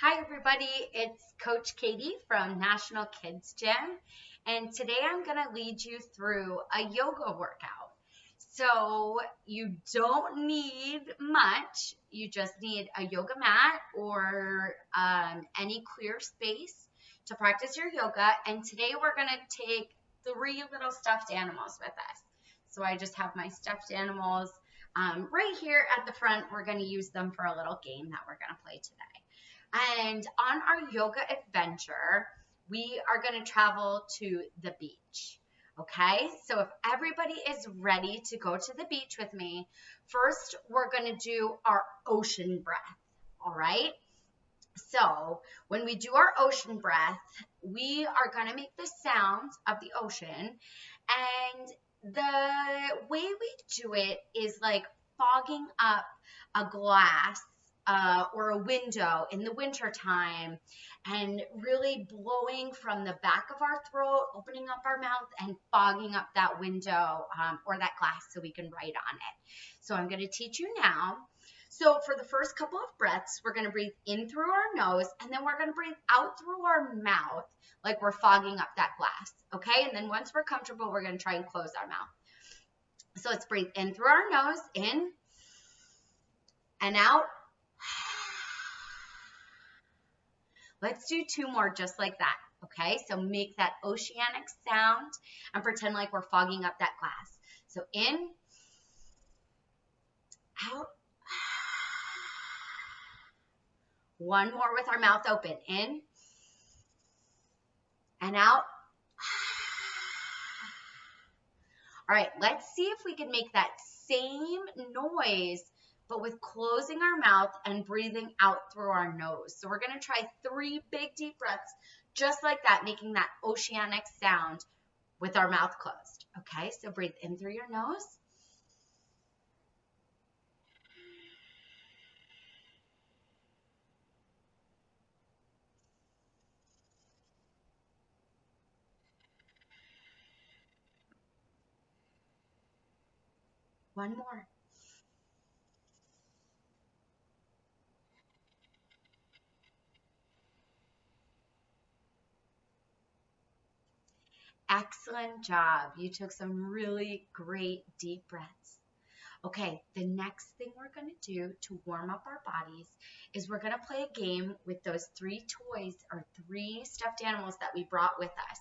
Hi everybody, it's Coach Katie from National Kids Gym, and today I'm going to lead you through a yoga workout. So you don't need much, you just need a yoga mat or any clear space to practice your yoga, and today we're going to take 3 little stuffed animals with us. So I just have my stuffed animals right here at the front. We're going to use them for a little game that we're going to play today. And on our yoga adventure, we are going to travel to the beach. Okay, so if everybody is ready to go to the beach with me, first we're going to do our ocean breath. All right, so when we do our ocean breath, we are going to make the sound of the ocean. And the way we do it is like fogging up a glass or a window in the wintertime and really blowing from the back of our throat, opening up our mouth and fogging up that window or that glass so we can write on it. So I'm going to teach you now. So for the first couple of breaths, we're going to breathe in through our nose and then we're going to breathe out through our mouth like we're fogging up that glass. Okay, and then once we're comfortable, we're going to try and close our mouth. So let's breathe in through our nose, in and out. Let's do 2 more just like that, okay? So make that oceanic sound and pretend like we're fogging up that glass. So in, out. 1 more with our mouth open, in and out. All right, let's see if we can make that same noise but with closing our mouth and breathing out through our nose. So we're going to try 3 big deep breaths just like that, making that oceanic sound with our mouth closed. Okay, so breathe in through your nose. One more. Excellent job. You took some really great deep breaths. Okay, the next thing we're going to do to warm up our bodies is we're going to play a game with those 3 toys or 3 stuffed animals that we brought with us.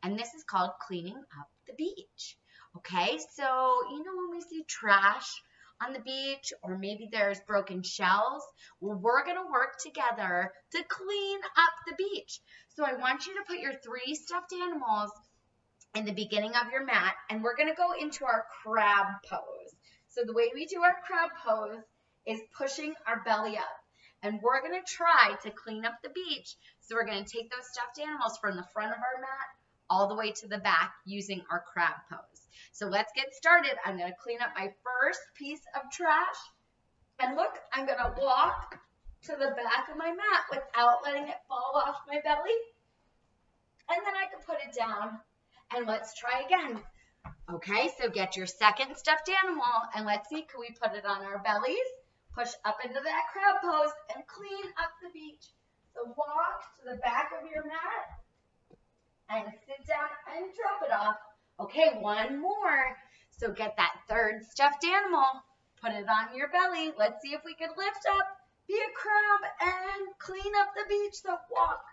And this is called cleaning up the beach. Okay, so you know when we see trash on the beach or maybe there's broken shells, well, we're going to work together to clean up the beach. So I want you to put your 3 stuffed animals in the beginning of your mat, and we're going to go into our crab pose. So the way we do our crab pose is pushing our belly up, and we're going to try to clean up the beach. So we're going to take those stuffed animals from the front of our mat all the way to the back using our crab pose. So let's get started. I'm going to clean up my first piece of trash, and look, I'm going to walk to the back of my mat without letting it fall off my belly, and then I can put it down. And let's try again. Okay, so get your second stuffed animal and let's see, can we put it on our bellies? Push up into that crab pose and clean up the beach. So walk to the back of your mat and sit down and drop it off. Okay, 1 more. So get that third stuffed animal, put it on your belly. Let's see if we can lift up, be a crab, and clean up the beach. So walk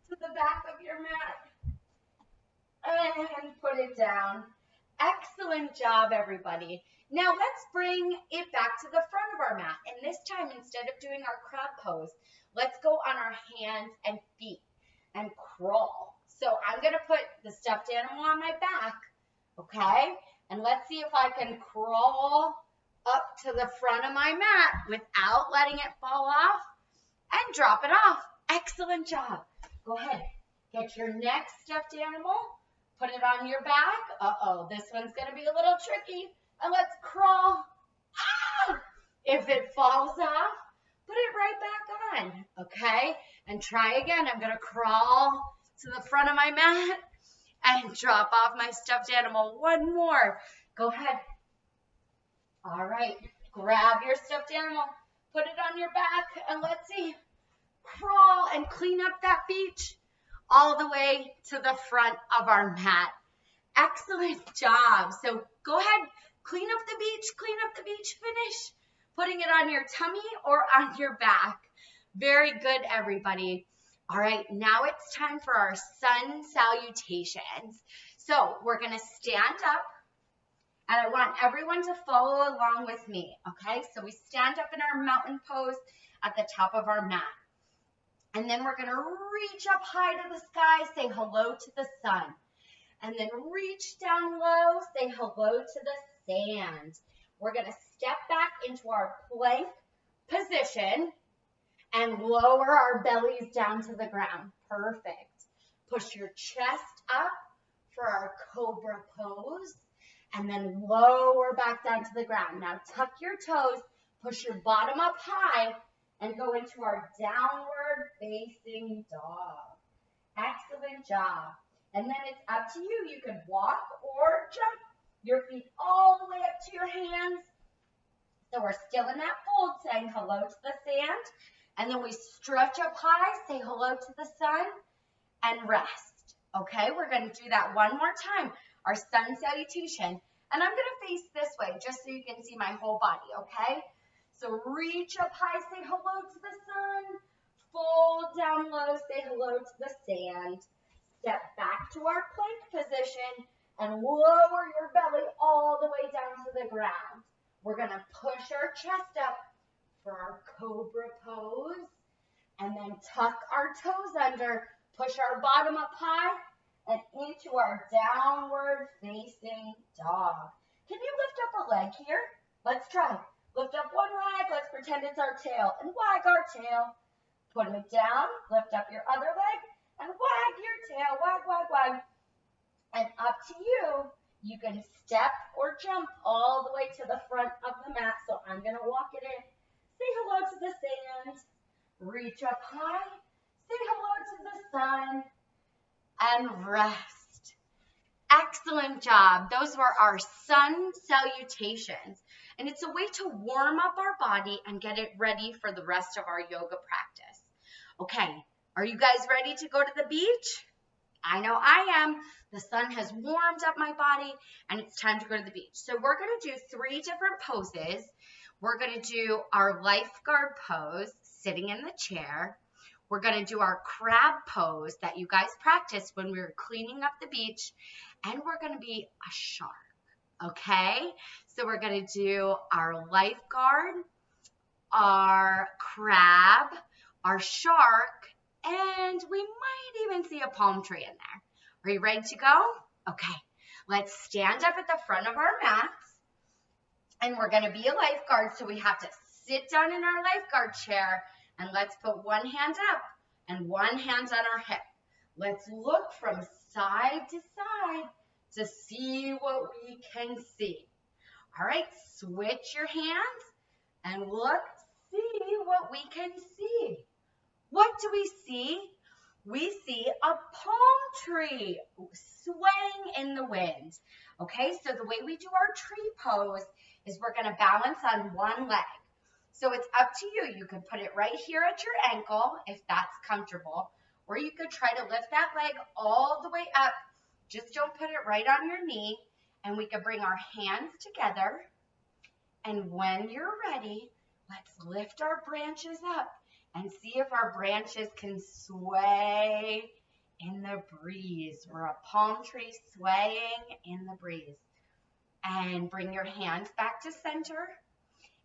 to the back of your mat and put it down. Excellent job, everybody. Now let's bring it back to the front of our mat. And this time, instead of doing our crab pose, let's go on our hands and feet and crawl. So I'm going to put the stuffed animal on my back, okay? And let's see if I can crawl up to the front of my mat without letting it fall off and drop it off. Excellent job. Go ahead. Get your next stuffed animal. Put it on your back. Uh-oh, this one's going to be a little tricky. And let's crawl. Ah! If it falls off, put it right back on, okay? And try again. I'm going to crawl to the front of my mat and drop off my stuffed animal. 1 more. Go ahead. All right. Grab your stuffed animal. Put it on your back, and let's see. crawl and clean up that beach all the way to the front of our mat. Excellent job. So go ahead, clean up the beach, finish putting it on your tummy or on your back. Very good, everybody. All right, now it's time for our sun salutations. So we're gonna stand up, and I want everyone to follow along with me, okay? So we stand up in our mountain pose at the top of our mat. And then we're gonna reach up high to the sky, say hello to the sun. And then reach down low, say hello to the sand. We're gonna step back into our plank position and lower our bellies down to the ground. Perfect. Push your chest up for our cobra pose, and then lower back down to the ground. Now tuck your toes, push your bottom up high, and go into our downward facing dog. Excellent job. And then it's up to you. You can walk or jump your feet all the way up to your hands. So we're still in that fold, saying hello to the sand. And then we stretch up high, say hello to the sun, and rest. Okay, we're going to do that one more time. Our sun salutation. And I'm going to face this way just so you can see my whole body, okay? So reach up high, say hello to the sun. Fold down low, say hello to the sand. Step back to our plank position and lower your belly all the way down to the ground. We're going to push our chest up for our cobra pose, and then tuck our toes under, push our bottom up high and into our downward facing dog. Can you lift up a leg here? Let's try. Lift up one leg, let's pretend it's our tail, and wag our tail. Put it down, lift up your other leg, and wag your tail, wag, wag, wag. And up to you. You can step or jump all the way to the front of the mat. So I'm going to walk it in. Say hello to the sand. Reach up high. Say hello to the sun. And rest. Excellent job. Those were our sun salutations. And it's a way to warm up our body and get it ready for the rest of our yoga practice. Okay, are you guys ready to go to the beach? I know I am. The sun has warmed up my body and it's time to go to the beach. So we're going to do 3 different poses. We're going to do our lifeguard pose, sitting in the chair. We're going to do our crab pose that you guys practiced when we were cleaning up the beach. And we're going to be a shark, okay? So we're going to do our lifeguard, our crab, our shark, and we might even see a palm tree in there. Are you ready to go? Okay, let's stand up at the front of our mats. And we're going to be a lifeguard, so we have to sit down in our lifeguard chair. And let's put one hand up and one hand on our hip. Let's look from side to side to see what we can see. All right, switch your hands and look, see what we can see. What do we see? We see a palm tree swaying in the wind. Okay, so the way we do our tree pose is we're going to balance on one leg. So it's up to you. You can put it right here at your ankle if that's comfortable, or you could try to lift that leg all the way up. Just don't put it right on your knee, and we can bring our hands together. And when you're ready, let's lift our branches up and see if our branches can sway in the breeze. We're a palm tree swaying in the breeze. And bring your hands back to center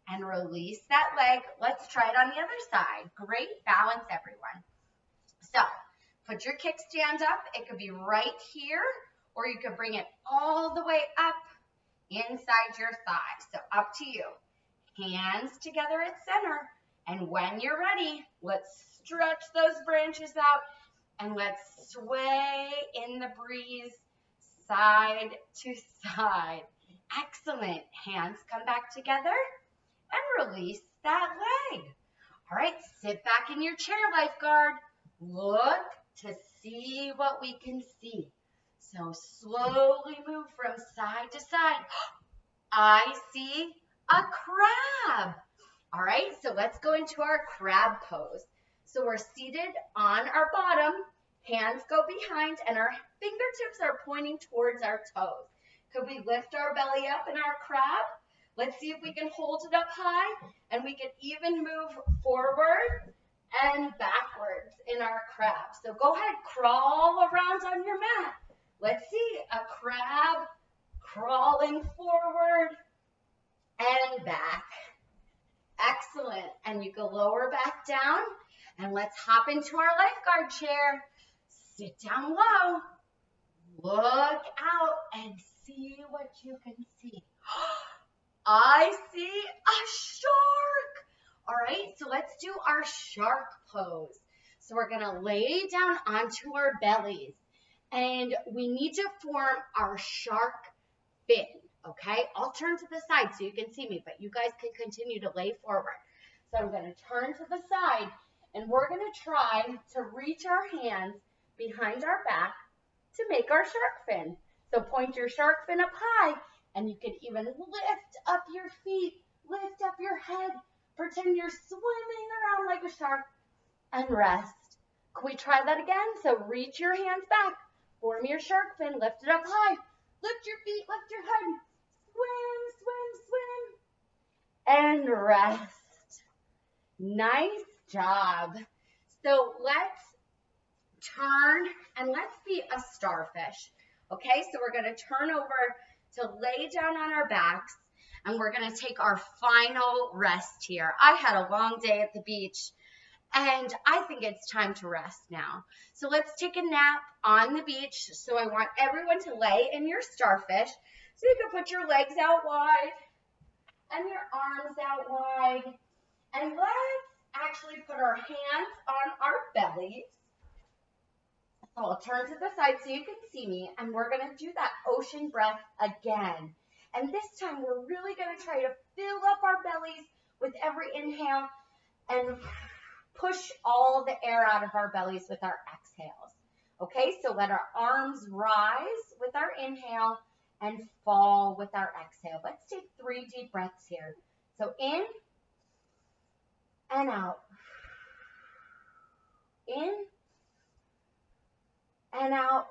and release that leg. Let's try it on the other side. Great balance, everyone. So put your kickstand up. It could be right here, or you could bring it all the way up inside your thigh. So up to you. Hands together at center. And when you're ready, let's stretch those branches out and let's sway in the breeze side to side. Excellent. Hands come back together and release that leg. All right, sit back in your chair, lifeguard. Look to see what we can see. So slowly move from side to side. I see a crab. All right, so let's go into our crab pose. So we're seated on our bottom, hands go behind, and our fingertips are pointing towards our toes. Could we lift our belly up in our crab? Let's see if we can hold it up high, and we can even move forward and backwards in our crab. So go ahead, crawl around on your mat. Let's see, a crab crawling forward and back. Excellent. And you go lower back down, and let's hop into our lifeguard chair. Sit down low. Look out and see what you can see. I see a shark. All right, so let's do our shark pose. So we're gonna lay down onto our bellies, and we need to form our shark fin, okay? I'll turn to the side so you can see me, but you guys can continue to lay forward. So I'm gonna turn to the side, and we're gonna try to reach our hands behind our back to make our shark fin. So point your shark fin up high, and you can even lift up your feet, lift up your head, pretend you're swimming around like a shark, and rest. Can we try that again? So reach your hands back, form your shark fin, lift it up high, lift your feet, lift your head, swim, swim, swim, and rest. Nice job. So let's turn and let's be a starfish. Okay, so we're going to turn over to lay down on our backs, and we're going to take our final rest here. I had a long day at the beach, and I think it's time to rest now. So let's take a nap on the beach. So I want everyone to lay in your starfish. So you can put your legs out wide and your arms out wide. And let's actually put our hands on our bellies. So I'll turn to the side so you can see me, and we're going to do that ocean breath again. And this time we're really going to try to fill up our bellies with every inhale and push all the air out of our bellies with our exhales. Okay, so let our arms rise with our inhale and fall with our exhale. Let's take 3 deep breaths here. So in and out. In and out.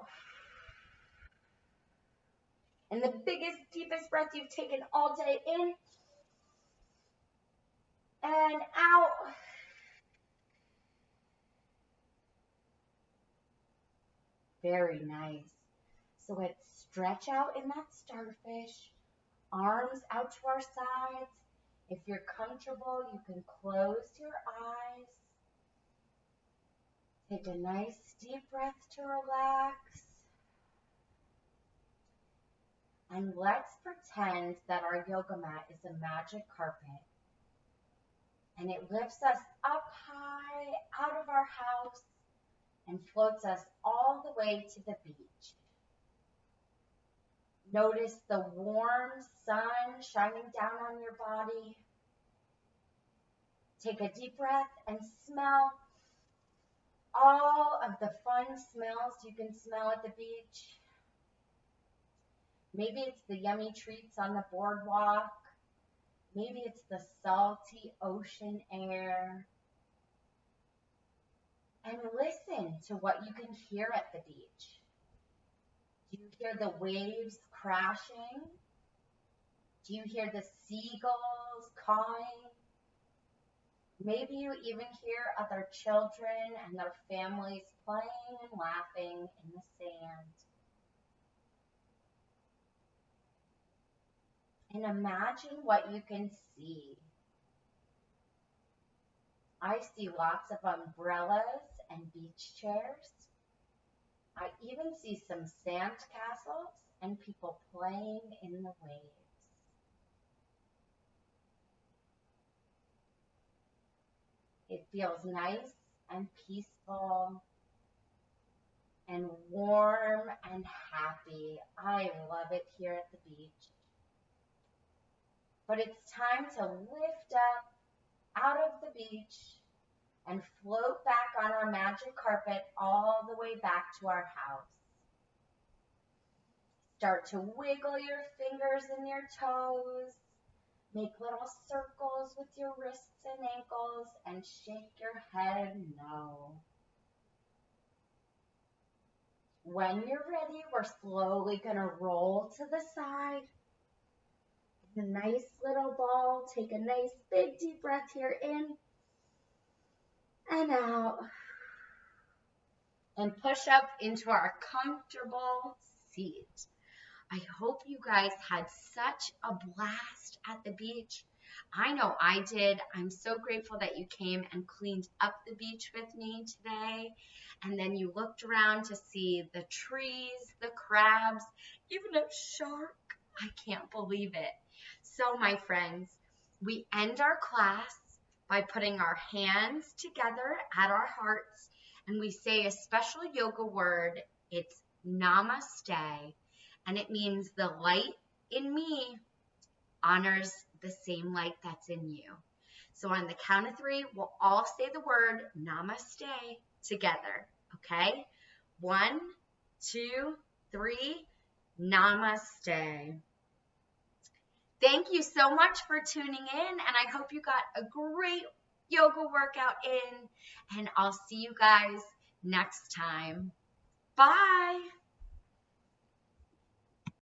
And the biggest, deepest breath you've taken all day, in and out. Very nice. So let's stretch out in that starfish, arms out to our sides. If you're comfortable, you can close your eyes. Take a nice deep breath to relax. And let's pretend that our yoga mat is a magic carpet. And it lifts us up high out of our house and floats us all the way to the beach. Notice the warm sun shining down on your body. Take a deep breath and smell all of the fun smells you can smell at the beach. Maybe it's the yummy treats on the boardwalk. Maybe it's the salty ocean air. And listen to what you can hear at the beach. Do you hear the waves crashing? Do you hear the seagulls cawing? Maybe you even hear other children and their families playing and laughing in the sand. And imagine what you can see. I see lots of umbrellas and beach chairs. I even see some sand castles and people playing in the waves. It feels nice and peaceful and warm and happy. I love it here at the beach. But it's time to lift up out of the beach and float back on our magic carpet all the way back to our house. Start to wiggle your fingers and your toes. Make little circles with your wrists and ankles and shake your head no. When you're ready, we're slowly going to roll to the side. A nice little ball. Take a nice big deep breath here in and out. And push up into our comfortable seat. I hope you guys had such a blast at the beach. I know I did. I'm so grateful that you came and cleaned up the beach with me today. And then you looked around to see the trees, the crabs, even a shark. I can't believe it. So, my friends, we end our class by putting our hands together at our hearts and we say a special yoga word. It's namaste. And it means the light in me honors the same light that's in you. So on the count of 3, we'll all say the word namaste together. Okay? 1, 2, 3, namaste. Thank you so much for tuning in, and I hope you got a great yoga workout in, and I'll see you guys next time. Bye.